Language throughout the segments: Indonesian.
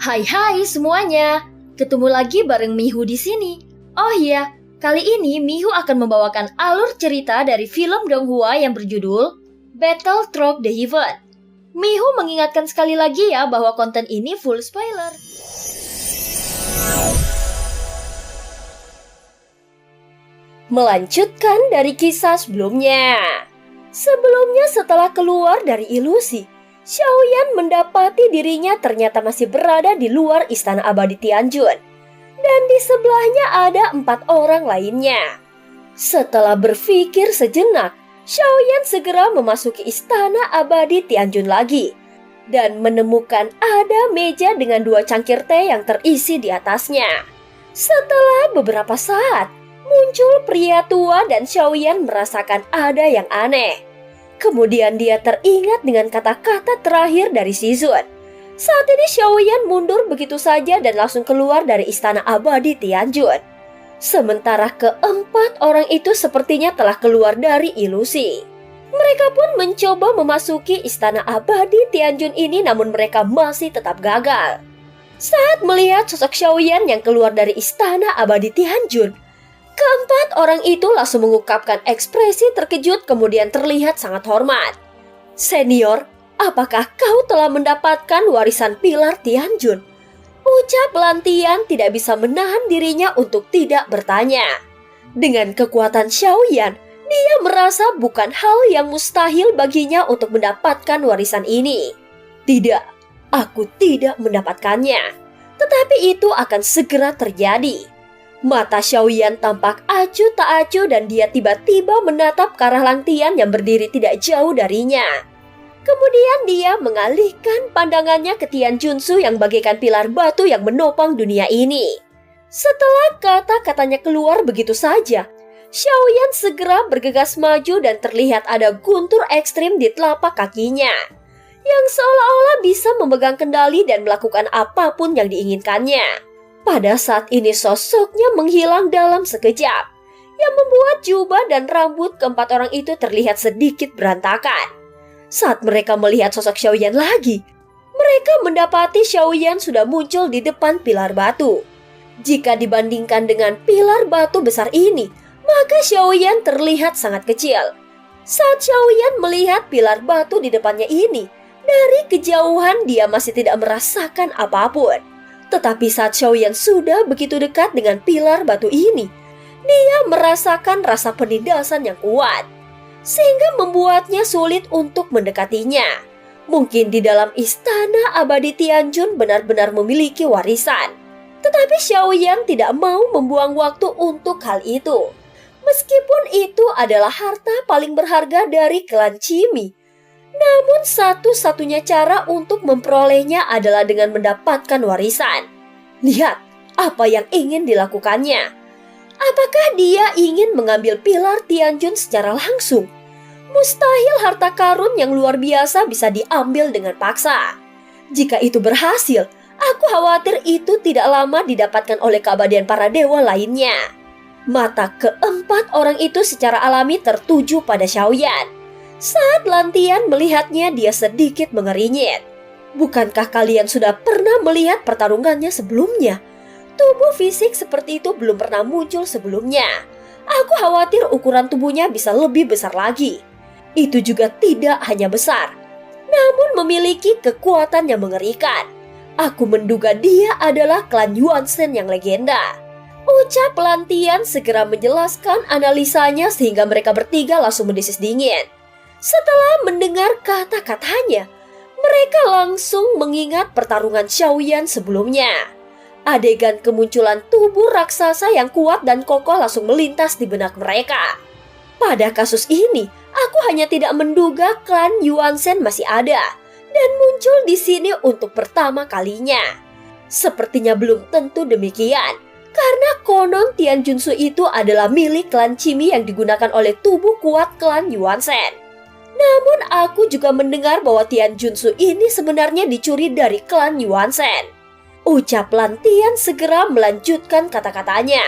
Hai semuanya, ketemu lagi bareng Mihu di sini. Oh iya, kali ini Mihu akan membawakan alur cerita dari film Donghua yang berjudul Battle Through the Heaven. Mihu mengingatkan sekali lagi ya bahwa konten ini full spoiler. Melanjutkan dari kisah sebelumnya. Sebelumnya setelah keluar dari ilusi, Xiaoyan mendapati dirinya ternyata masih berada di luar Istana Abadi Tianjun. Dan di sebelahnya ada 4 orang lainnya. Setelah berpikir sejenak, Xiaoyan segera memasuki Istana Abadi Tianjun lagi. Dan menemukan ada meja dengan 2 cangkir teh yang terisi di atasnya. Setelah beberapa saat, muncul pria tua dan Xiaoyan merasakan ada yang aneh. Kemudian dia teringat dengan kata-kata terakhir dari Shizun. Saat ini Xiaoyan mundur begitu saja dan langsung keluar dari Istana Abadi Tianjun. Sementara keempat orang itu sepertinya telah keluar dari ilusi. Mereka pun mencoba memasuki Istana Abadi Tianjun ini, namun mereka masih tetap gagal. Saat melihat sosok Xiaoyan yang keluar dari Istana Abadi Tianjun, keempat orang itu langsung mengungkapkan ekspresi terkejut kemudian terlihat sangat hormat. "Senior, apakah kau telah mendapatkan warisan pilar Tianjun?" Ucap Lantian tidak bisa menahan dirinya untuk tidak bertanya. Dengan kekuatan Xiaoyan, dia merasa bukan hal yang mustahil baginya untuk mendapatkan warisan ini. "Tidak, aku tidak mendapatkannya. Tetapi itu akan segera terjadi." Mata Xiaoyan tampak acuh tak acuh dan dia tiba-tiba menatap ke arah Lantian yang berdiri tidak jauh darinya. Kemudian dia mengalihkan pandangannya ke Tian Junsu yang bagaikan pilar batu yang menopang dunia ini. Setelah kata-katanya keluar begitu saja, Xiaoyan segera bergegas maju dan terlihat ada guntur ekstrim di telapak kakinya, yang seolah-olah bisa memegang kendali dan melakukan apapun yang diinginkannya. Pada saat ini sosoknya menghilang dalam sekejap, yang membuat jubah dan rambut keempat orang itu terlihat sedikit berantakan. Saat mereka melihat sosok Xiaoyan lagi, mereka mendapati Xiaoyan sudah muncul di depan pilar batu. Jika dibandingkan dengan pilar batu besar ini, maka Xiaoyan terlihat sangat kecil. Saat Xiaoyan melihat pilar batu di depannya ini, dari kejauhan dia masih tidak merasakan apapun. Tetapi saat Xiaoyan sudah begitu dekat dengan pilar batu ini, dia merasakan rasa penindasan yang kuat, sehingga membuatnya sulit untuk mendekatinya. Mungkin di dalam Istana Abadi Tianjun benar-benar memiliki warisan. Tetapi Xiaoyan tidak mau membuang waktu untuk hal itu. Meskipun itu adalah harta paling berharga dari klan Qimi, namun satu-satunya cara untuk memperolehnya adalah dengan mendapatkan warisan. Lihat apa yang ingin dilakukannya. Apakah dia ingin mengambil pilar Tianjun secara langsung? Mustahil harta karun yang luar biasa bisa diambil dengan paksa. Jika itu berhasil, aku khawatir itu tidak lama didapatkan oleh keabadian para dewa lainnya. Mata keempat orang itu secara alami tertuju pada Xiaoyan. Saat Lantian melihatnya, dia sedikit mengerinyit. Bukankah kalian sudah pernah melihat pertarungannya sebelumnya? Tubuh fisik seperti itu belum pernah muncul sebelumnya. Aku khawatir ukuran tubuhnya bisa lebih besar lagi. Itu juga tidak hanya besar, namun memiliki kekuatan yang mengerikan. Aku menduga dia adalah klan Yuansen yang legenda. Ucap Lantian segera menjelaskan analisanya sehingga mereka bertiga langsung mendesis dingin. Setelah mendengar kata-katanya, mereka langsung mengingat pertarungan Xiaoyan sebelumnya. Adegan kemunculan tubuh raksasa yang kuat dan kokoh langsung melintas di benak mereka. Pada kasus ini, aku hanya tidak menduga klan Yuansen masih ada dan muncul di sini untuk pertama kalinya. Sepertinya belum tentu demikian, karena konon Tian Junsu itu adalah milik klan Qimi yang digunakan oleh tubuh kuat klan Yuansen. Namun aku juga mendengar bahwa Tian Junsu ini sebenarnya dicuri dari klan Yuansen. Ucap Lantian segera melanjutkan kata-katanya.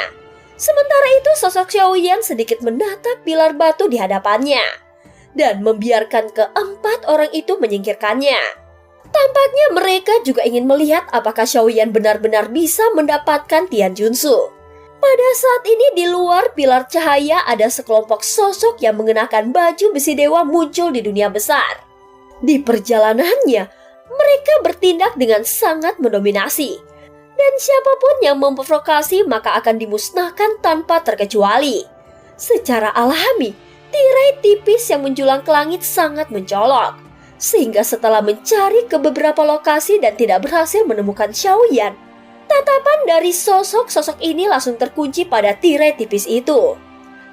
Sementara itu sosok Xiaoyan sedikit menatap pilar batu di hadapannya dan membiarkan keempat orang itu menyingkirkannya. Tampaknya mereka juga ingin melihat apakah Xiaoyan benar-benar bisa mendapatkan Tian Junsu. Pada saat ini di luar pilar cahaya ada sekelompok sosok yang mengenakan baju besi dewa muncul di dunia besar. Di perjalanannya, mereka bertindak dengan sangat mendominasi. Dan siapapun yang memprovokasi maka akan dimusnahkan tanpa terkecuali. Secara alami, tirai tipis yang menjulang ke langit sangat mencolok. Sehingga setelah mencari ke beberapa lokasi dan tidak berhasil menemukan Xiaoyan, tatapan dari sosok-sosok ini langsung terkunci pada tirai tipis itu.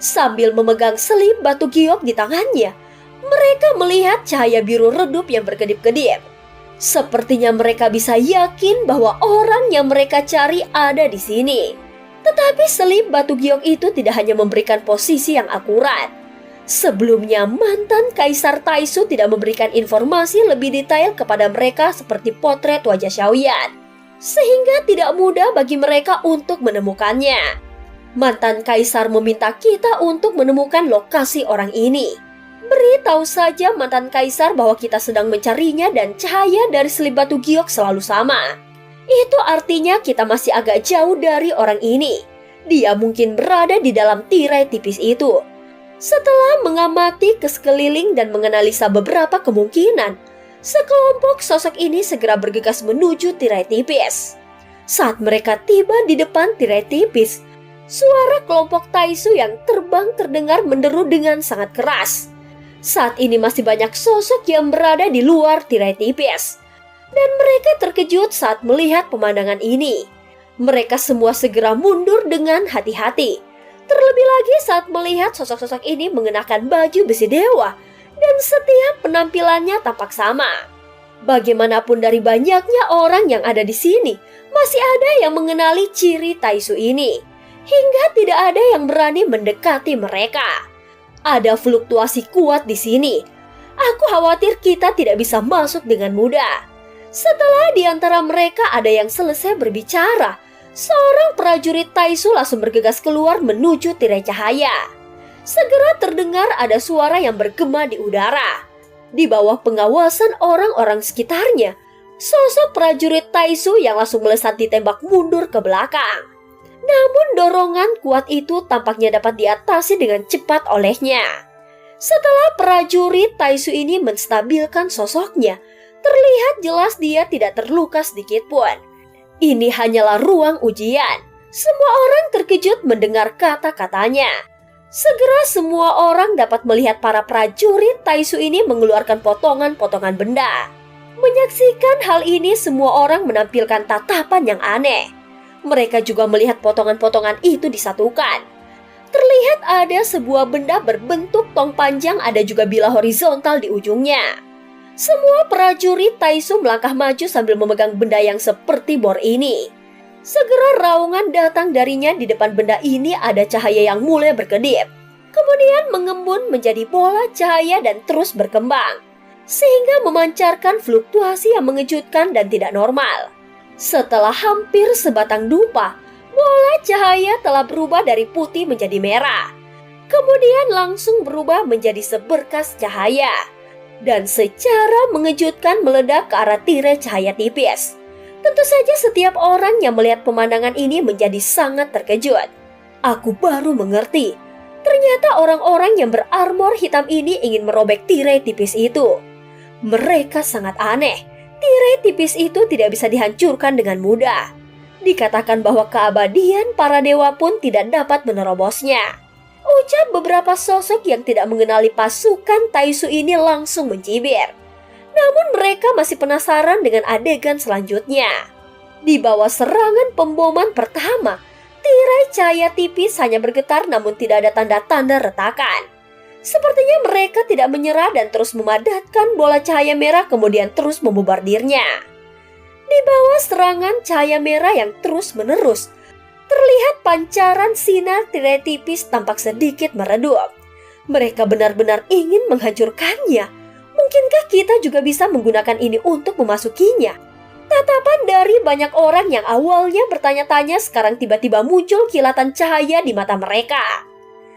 Sambil memegang selip batu giok di tangannya, mereka melihat cahaya biru redup yang berkedip-kedip. Sepertinya mereka bisa yakin bahwa orang yang mereka cari ada di sini. Tetapi selip batu giok itu tidak hanya memberikan posisi yang akurat. Sebelumnya mantan Kaisar Taisu tidak memberikan informasi lebih detail kepada mereka seperti potret wajah Xiaoyan, sehingga tidak mudah bagi mereka untuk menemukannya. Mantan Kaisar meminta kita untuk menemukan lokasi orang ini. Beritahu saja mantan Kaisar bahwa kita sedang mencarinya dan cahaya dari selip batu giok selalu sama. Itu artinya kita masih agak jauh dari orang ini. Dia mungkin berada di dalam tirai tipis itu. Setelah mengamati ke sekeliling dan menganalisa beberapa kemungkinan, sekelompok sosok ini segera bergegas menuju tirai tipis. Saat mereka tiba di depan tirai tipis, suara kelompok Taisu yang terbang terdengar menderu dengan sangat keras. Saat ini masih banyak sosok yang berada di luar tirai tipis. Dan mereka terkejut saat melihat pemandangan ini. Mereka semua segera mundur dengan hati-hati. Terlebih lagi saat melihat sosok-sosok ini mengenakan baju besi dewa. Dan setiap penampilannya tampak sama. Bagaimanapun dari banyaknya orang yang ada di sini, masih ada yang mengenali ciri Taisu ini. Hingga tidak ada yang berani mendekati mereka. Ada fluktuasi kuat di sini. Aku khawatir kita tidak bisa masuk dengan mudah. Setelah di antara mereka ada yang selesai berbicara, seorang prajurit Taisu langsung bergegas keluar menuju tirai cahaya. Segera terdengar ada suara yang bergema di udara. Di bawah pengawasan orang-orang sekitarnya, sosok prajurit Taisu yang langsung melesat ditembak mundur ke belakang. Namun dorongan kuat itu tampaknya dapat diatasi dengan cepat olehnya. Setelah prajurit Taisu ini menstabilkan sosoknya, terlihat jelas dia tidak terluka sedikit pun. Ini hanyalah ruang ujian. Semua orang terkejut mendengar kata-katanya. Segera semua orang dapat melihat para prajurit Taisu ini mengeluarkan potongan-potongan benda. Menyaksikan hal ini semua orang menampilkan tatapan yang aneh. Mereka juga melihat potongan-potongan itu disatukan. Terlihat ada sebuah benda berbentuk tong panjang, ada juga bilah horizontal di ujungnya. Semua prajurit Taisu melangkah maju sambil memegang benda yang seperti bor ini. Segera raungan datang darinya. Di depan benda ini ada cahaya yang mulai berkedip. Kemudian mengembun menjadi bola cahaya dan terus berkembang. Sehingga memancarkan fluktuasi yang mengejutkan dan tidak normal. Setelah hampir sebatang dupa, bola cahaya telah berubah dari putih menjadi merah. Kemudian langsung berubah menjadi seberkas cahaya. Dan secara mengejutkan meledak ke arah tirai cahaya tipis. Tentu saja setiap orang yang melihat pemandangan ini menjadi sangat terkejut. Aku baru mengerti. Ternyata orang-orang yang berarmor hitam ini ingin merobek tirai tipis itu. Mereka sangat aneh. Tirai tipis itu tidak bisa dihancurkan dengan mudah. Dikatakan bahwa keabadian para dewa pun tidak dapat menerobosnya. Ucap beberapa sosok yang tidak mengenali pasukan Taisu ini langsung mencibir. Namun mereka masih penasaran dengan adegan selanjutnya. Di bawah serangan pemboman pertama, tirai cahaya tipis hanya bergetar namun tidak ada tanda-tanda retakan. Sepertinya mereka tidak menyerah dan terus memadatkan bola cahaya merah kemudian terus membobardirnya. Di bawah serangan cahaya merah yang terus-menerus, terlihat pancaran sinar tirai tipis tampak sedikit meredup. Mereka benar-benar ingin menghancurkannya. Mungkinkah kita juga bisa menggunakan ini untuk memasukinya? Tatapan dari banyak orang yang awalnya bertanya-tanya sekarang tiba-tiba muncul kilatan cahaya di mata mereka.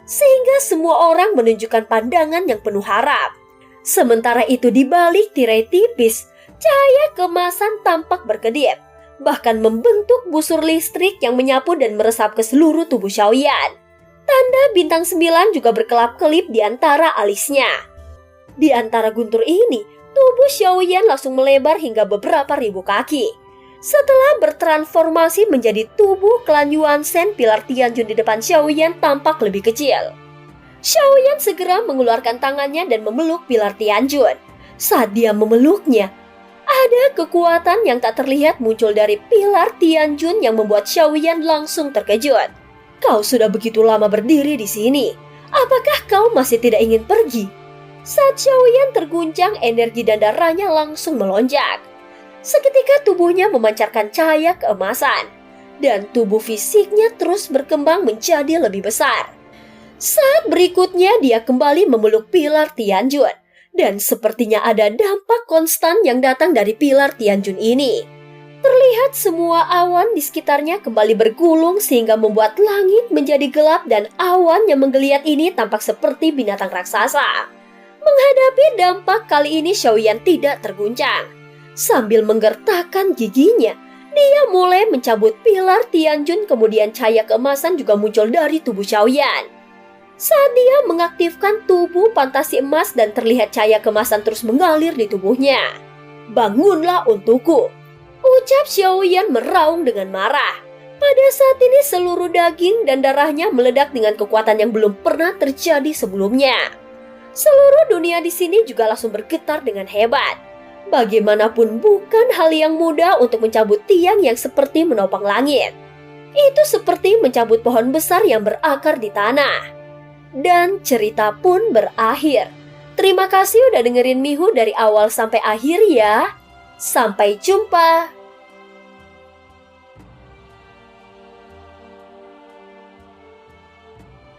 Sehingga semua orang menunjukkan pandangan yang penuh harap. Sementara itu di balik tirai tipis, Cahaya keemasan tampak berkedip, bahkan membentuk busur listrik yang menyapu dan meresap ke seluruh tubuh Xiaoyan. Tanda bintang 9 juga berkelap-kelip di antara alisnya. Di antara guntur ini, tubuh Xiaoyan langsung melebar hingga beberapa ribu kaki. Setelah bertransformasi menjadi tubuh klan Yuanzhen, pilar Tianjun di depan Xiaoyan tampak lebih kecil. Xiaoyan segera mengeluarkan tangannya dan memeluk pilar Tianjun. Saat dia memeluknya, ada kekuatan yang tak terlihat muncul dari pilar Tianjun yang membuat Xiaoyan langsung terkejut. "Kau sudah begitu lama berdiri di sini. Apakah kau masih tidak ingin pergi?" Saat Xiaoyan terguncang, energi dan darahnya langsung melonjak. Seketika tubuhnya memancarkan cahaya keemasan, dan tubuh fisiknya terus berkembang menjadi lebih besar. Saat berikutnya dia kembali memeluk pilar Tianjun, dan sepertinya ada dampak konstan yang datang dari pilar Tianjun ini. Terlihat semua awan di sekitarnya kembali bergulung sehingga membuat langit menjadi gelap dan awan yang menggeliat ini tampak seperti binatang raksasa. Menghadapi dampak kali ini Xiaoyan tidak terguncang. Sambil menggertakkan giginya, dia mulai mencabut pilar Tianjun, kemudian cahaya keemasan juga muncul dari tubuh Xiaoyan. Saat dia mengaktifkan tubuh fantasi emas dan terlihat cahaya keemasan terus mengalir di tubuhnya. "Bangunlah untukku," ucap Xiaoyan meraung dengan marah. Pada saat ini seluruh daging dan darahnya meledak dengan kekuatan yang belum pernah terjadi sebelumnya. Seluruh dunia di sini juga langsung bergetar dengan hebat. Bagaimanapun bukan hal yang mudah untuk mencabut tiang yang seperti menopang langit. Itu seperti mencabut pohon besar yang berakar di tanah. Dan cerita pun berakhir. Terima kasih udah dengerin Mihu dari awal sampai akhir ya. Sampai jumpa.